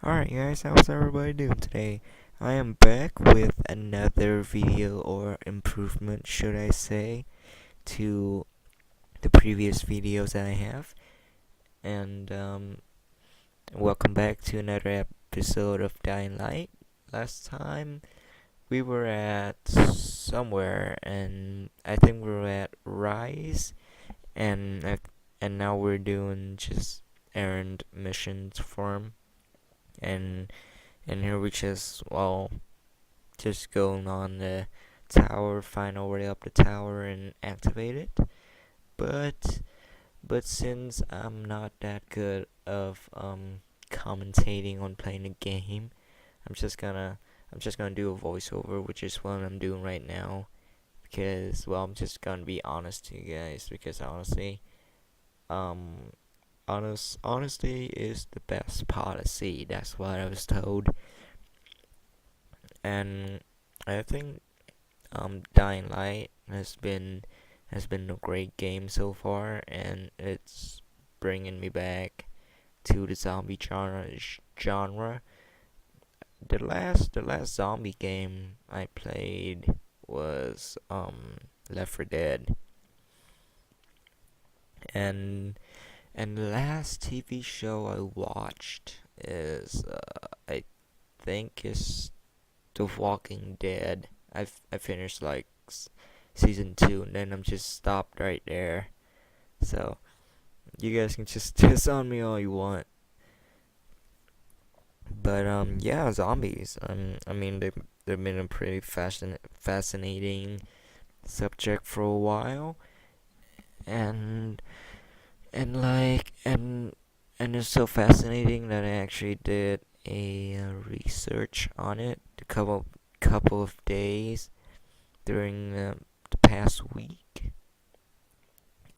Alright guys, how's everybody doing today? I am back with another video or improvement, should I say, to the previous videos that I have. And welcome back to another episode of Dying Light. Last time we were at somewhere, and I think we were at RAIS, and now we're doing just errand missions for him. And here we just going on the tower, find our way up the tower and activate it. But since I'm not that good of commentating on playing the game, I'm just gonna do a voiceover, which is what I'm doing right now. Because I'm just gonna be honest to you guys. Because honestly, um, honesty is the best policy. That's what I was told. And I think Dying Light has been a great game so far, and it's bringing me back to the zombie genre. The last zombie game I played was Left 4 Dead, and the last TV show I watched is I think is The Walking Dead. I finished like season 2, and then I'm just stopped right there. So you guys can just diss on me all you want. But yeah, zombies. I mean they've been a pretty fascinating subject for a while, and and it's so fascinating that I actually did a research on it a couple of days during the past week,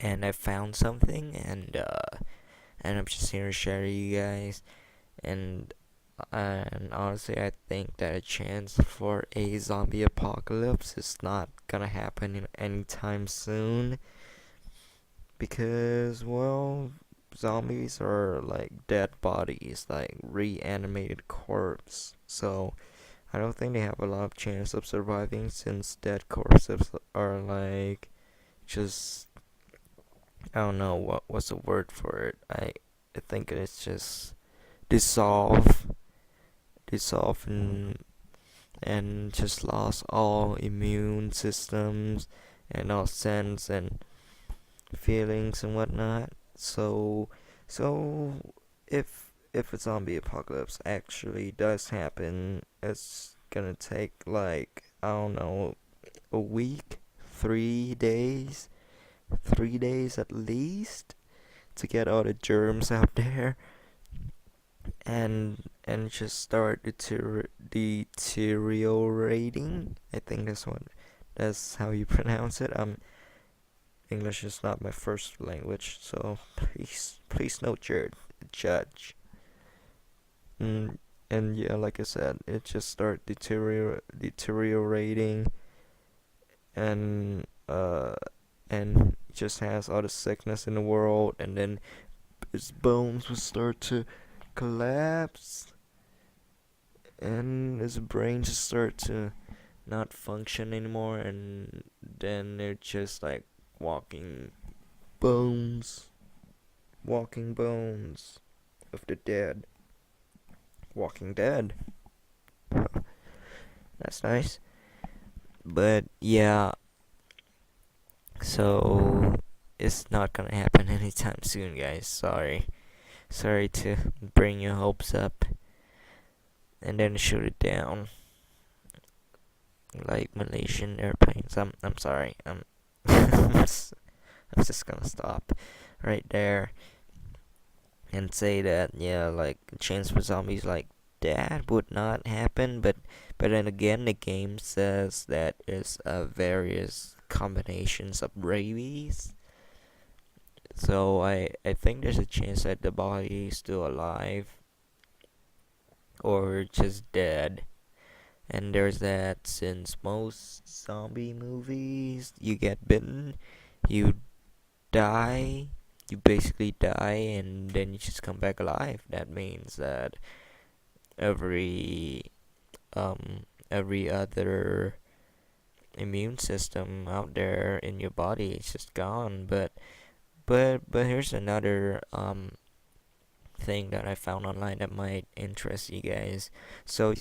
and I found something, and I'm just here to share to you guys. And honestly, I think that a chance for a zombie apocalypse is not gonna happen anytime soon, because zombies are like dead bodies, like reanimated corpse. So I don't think they have a lot of chance of surviving, since dead corpses are like just, I don't know what's the word for it. I think it's just dissolve and just lost all immune systems and all sense and feelings and whatnot. So if a zombie apocalypse actually does happen, it's gonna take like, I don't know, a week, 3 days, 3 days at least, to get all the germs out there, and just start deteriorating. I think that's how you pronounce it. English is not my first language, so please no judge. And yeah, like I said, it just start deteriorating, and just has all the sickness in the world, and then his bones will start to collapse, and his brain just start to not function anymore, and then they're just like walking bones, walking bones of the dead. Walking Dead. That's nice. But yeah, so it's not gonna happen anytime soon, guys. Sorry to bring your hopes up and then shoot it down like Malaysian airplanes. I'm sorry. I'm just gonna stop right there and say that, yeah, like chance for zombies like that would not happen. But then again, the game says that there's various combinations of rabies. So I think there's a chance that the body is still alive or just dead. And there's that, since most zombie movies, you get bitten, you die, you basically die, and then you just come back alive. That means that every every other immune system out there in your body is just gone. But here's another thing that I found online that might interest you guys. So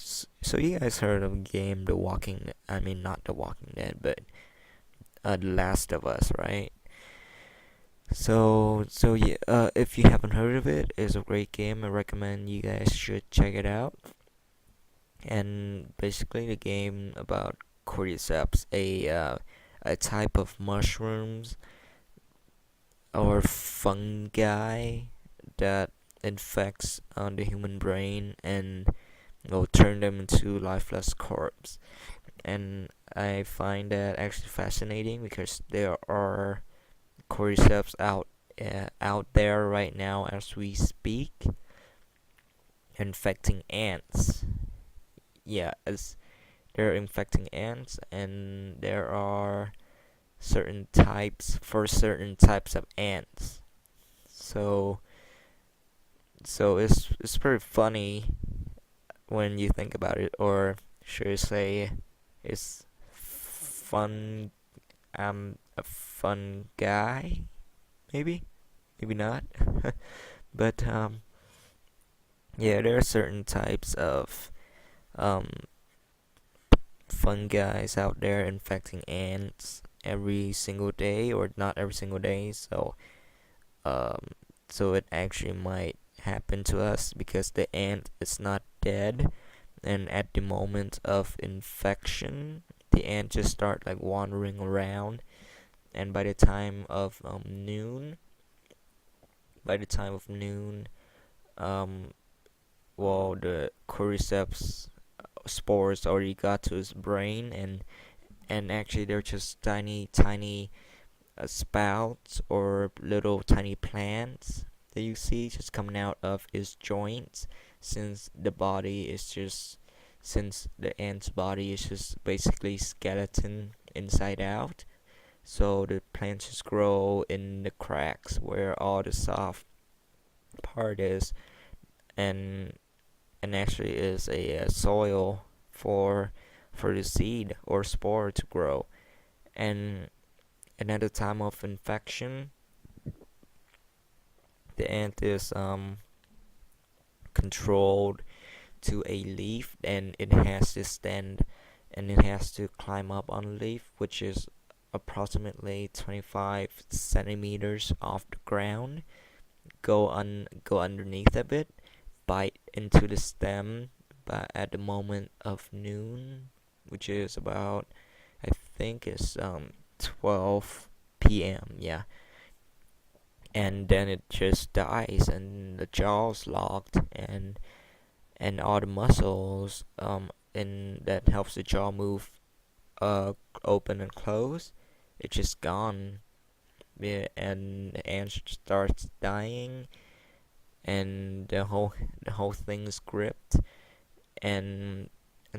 you guys heard of a game The Walking, I mean not The Walking Dead, but The Last of Us, right? So yeah, if you haven't heard of it, it's a great game. I recommend you guys should check it out. And basically, the game about cordyceps, a type of mushrooms or fungi that infects the human brain and will turn them into lifeless corpse. And I find that actually fascinating because there are cordyceps out there right now as we speak, infecting ants. Yeah, as they're infecting ants, and there are certain types of ants. So it's pretty funny when you think about it, or should I say, it's fun. A fun guy, maybe not. But yeah, there are certain types of um fungi out there infecting ants every single day, or not every single day. Um, so it actually might happen to us because the ant is not dead, and at the moment of infection, the ant just start like wandering around, and by the time of noon, um, well, the cordyceps spores already got to his brain, and actually they're just tiny spouts or little tiny plants that you see just coming out of his joints, since the ant's body is just basically skeleton inside out. So the plants just grow in the cracks where all the soft part is, and actually is a soil for the seed or spore to grow. And at the time of infection, the ant is controlled to a leaf, and it has to stand and it has to climb up on a leaf, which is approximately 25 centimeters off the ground, go underneath a bit, bite into the stem, but at the moment of noon, which is about, I think it's 12 p.m. Yeah, and then it just dies, and the jaw's locked, and all the muscles and that helps the jaw move open and close, it's just gone. Yeah, and the ant starts dying, and the whole thing is gripped, and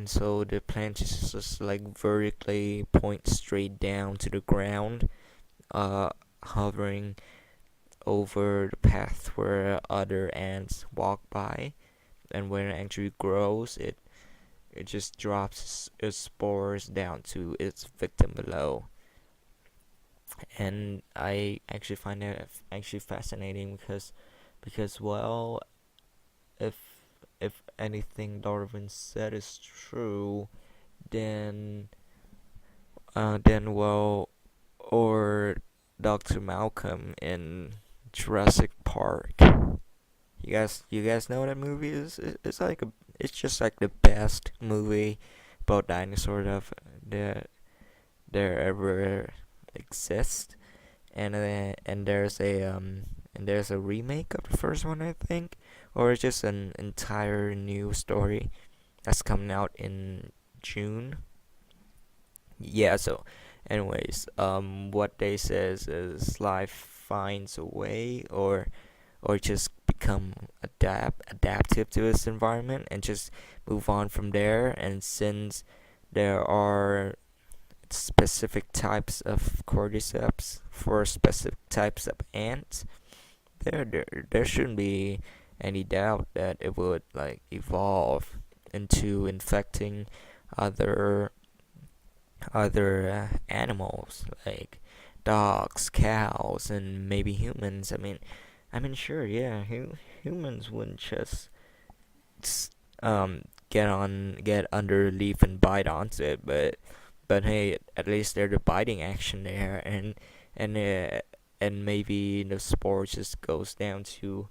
so the plant is just like vertically point straight down to the ground, uh hovering over the path where other ants walk by. And when it actually grows, it just drops its spores down to its victim below. And I actually find that actually fascinating because well, if anything Darwin said is true, then well, or Dr. Malcolm in Jurassic Park. You guys know what that movie is? It's just like the best movie about dinosaurs that there ever exist. And there's a remake of the first one, I think, or it's just an entire new story that's coming out in June. Yeah, so anyways, what they says is life finds a way, or just become adaptive to its environment and just move on from there. And since there are specific types of cordyceps for specific types of ants, there shouldn't be any doubt that it would like evolve into infecting other animals like dogs, cows, and maybe humans. I mean, sure, yeah, humans wouldn't just get under a leaf and bite onto it, but hey, at least there's the biting action there, and uh, and maybe the spore just goes down to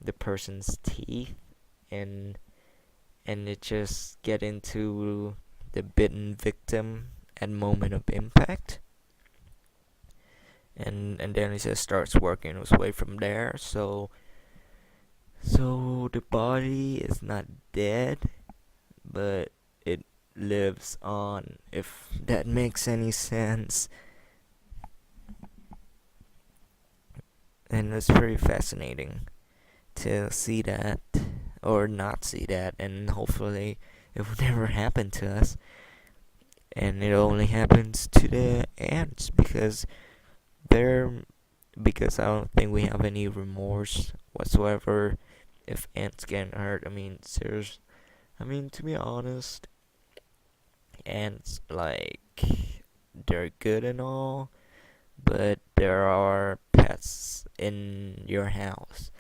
the person's teeth, and it just get into the bitten victim at moment of impact, and then it just starts working its way from there. So the body is not dead, but it lives on, if that makes any sense. And it's pretty fascinating to see that, or not see that, and hopefully it will never happen to us. And it only happens to the ants they're because I don't think we have any remorse whatsoever if ants get hurt. To be honest, ants, like, they're good and all, but there are pets in your house.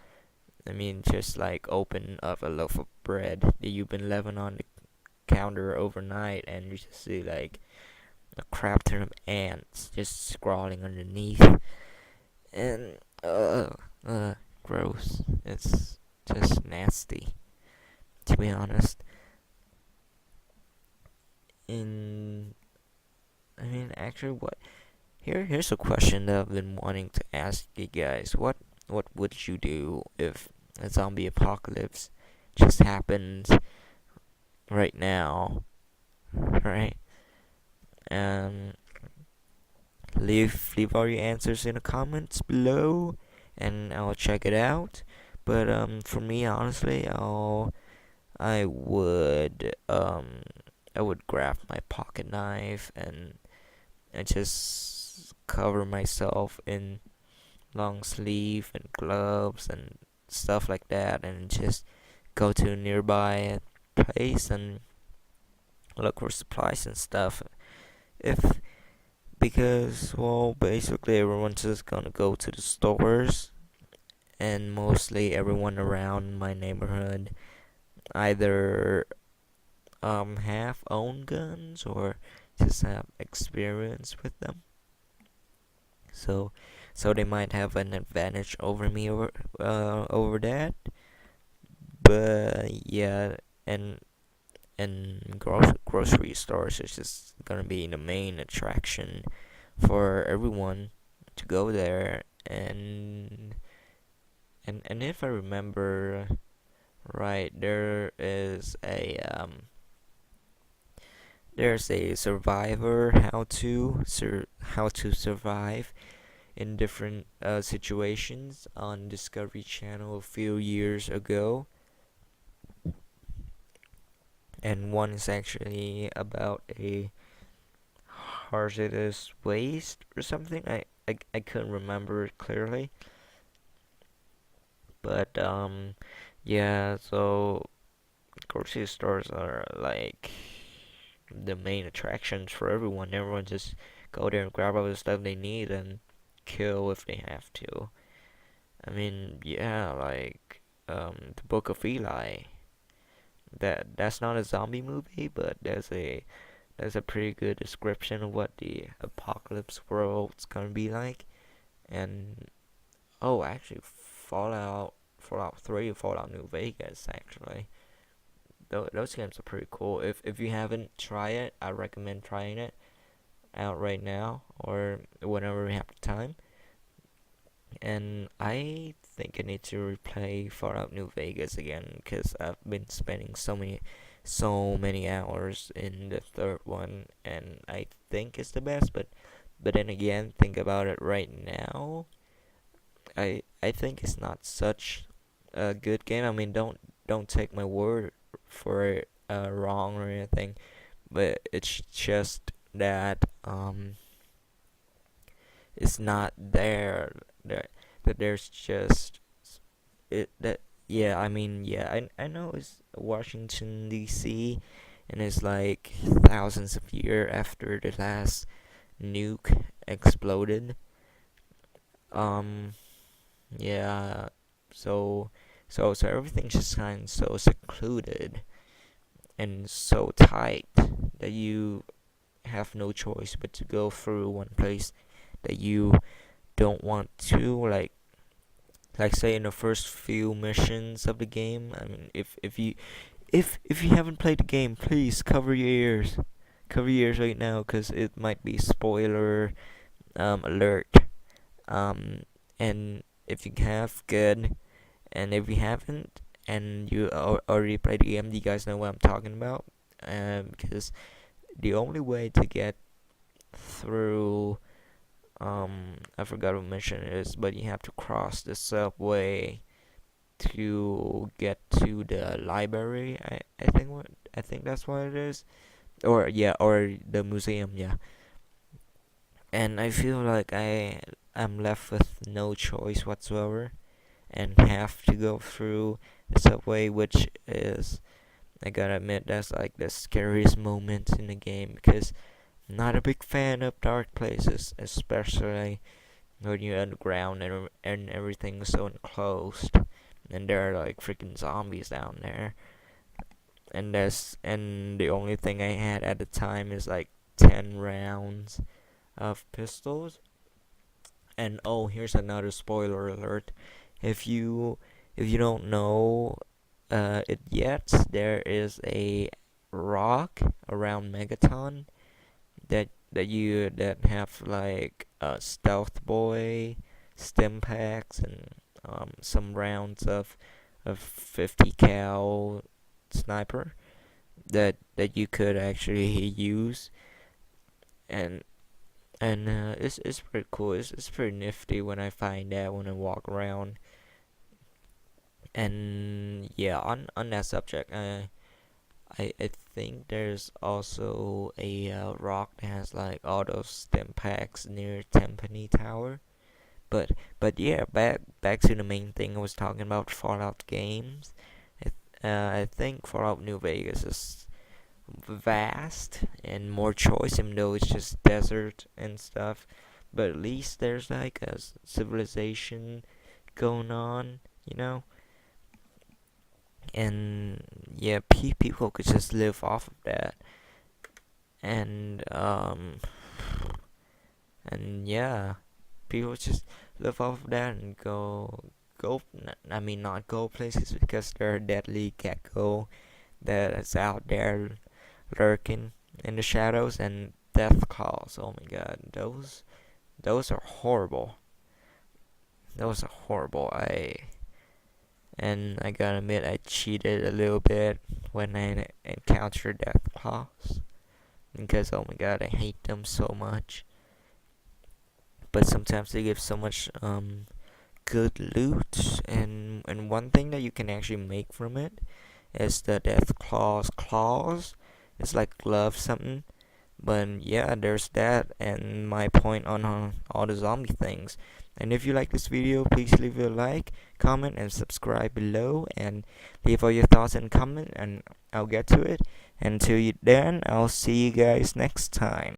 Just like open up a loaf of bread that you've been leaving on the counter overnight, and you just see like a crap ton of ants just scrawling underneath, and gross. It's just nasty, to be honest. In actually, here's a question that I've been wanting to ask you guys. What would you do if a zombie apocalypse just happened right now, right? Um, leave all your answers in the comments below, and I'll check it out. But for me, honestly, I would I would grab my pocket knife, and just cover myself in long sleeve and gloves and stuff like that, and just go to a nearby place and look for supplies and stuff. If Because, well, basically everyone's just gonna go to the stores, and mostly everyone around my neighborhood either have own guns or just have experience with them. So they might have an advantage over me over that. But yeah, and grocery stores is just gonna be the main attraction for everyone to go there. And if I remember right, there's a survivor, how to survive in different situations on Discovery Channel a few years ago, and one is actually about a hazardous waste or something. I couldn't remember it clearly, but yeah. So grocery stores are like the main attractions for everyone. Everyone just go there and grab all the stuff they need and kill if they have to. Yeah, like the Book of Eli. That's not a zombie movie, but there's a pretty good description of what the apocalypse world's gonna be like. And oh, actually, Fallout 3, Fallout New Vegas. Actually, those games are pretty cool. If you haven't tried it, I recommend trying it out right now or whenever we have the time. And I think I need to replay Fallout New Vegas again because I've been spending so many hours in the third one, and I think it's the best. But then again, think about it right now. I think it's not such a good game. Don't take my word for it wrong or anything, but it's just that it's not there. That there's just it that Yeah, I mean, yeah, I know it's Washington D.C. and it's like thousands of years after the last nuke exploded. Um, yeah, so so everything's just kind of so secluded and so tight that you have no choice but to go through one place that you don't want to, like say in the first few missions of the game. I mean, if you haven't played the game, please cover your ears right now, because it might be spoiler alert. um and if you have, good, and if you haven't and you already played the game, you guys know what I'm talking about. Because the only way to get through, I forgot what mission it is, but you have to cross the subway to get to the library. I think that's what it is, or yeah, or the museum, yeah. And I feel like I'm left with no choice whatsoever and have to go through the subway, which is, I gotta admit, that's like the scariest moment in the game, because I'm not a big fan of dark places, especially when you're underground and everything's so enclosed, and there are like freaking zombies down there. And the only thing I had at the time is like 10 rounds of pistols. And oh, here's another spoiler alert. If you if you don't know it yet, there is a rock around Megaton that have like stealth boy, stim packs, and some rounds of 50 cal sniper that you could actually use. And and it's pretty cool. It's pretty nifty when I find that when I walk around. And yeah, on that subject, I think there's also a rock that has like all those stim packs near Timpani Tower. But yeah, back to the main thing I was talking about, Fallout games. I think Fallout New Vegas is vast and more choice, even though it's just desert and stuff. But at least there's like a civilization going on, you know. And yeah, people could just live off of that. And um and yeah, people just live off of that and I mean, not go places, because there are deadly gecko that is out there lurking in the shadows, and death calls. Oh my god, those are horrible. Those are horrible. I gotta admit, I cheated a little bit when I encountered death claws, because oh my god, I hate them so much. But sometimes they give so much good loot, and one thing that you can actually make from it is the death claws. It's like glove something. But yeah, there's that, and my point on all the zombie things. And if you like this video, please leave a like, comment, and subscribe below, and leave all your thoughts and comment, and I'll get to it. Until then, I'll see you guys next time.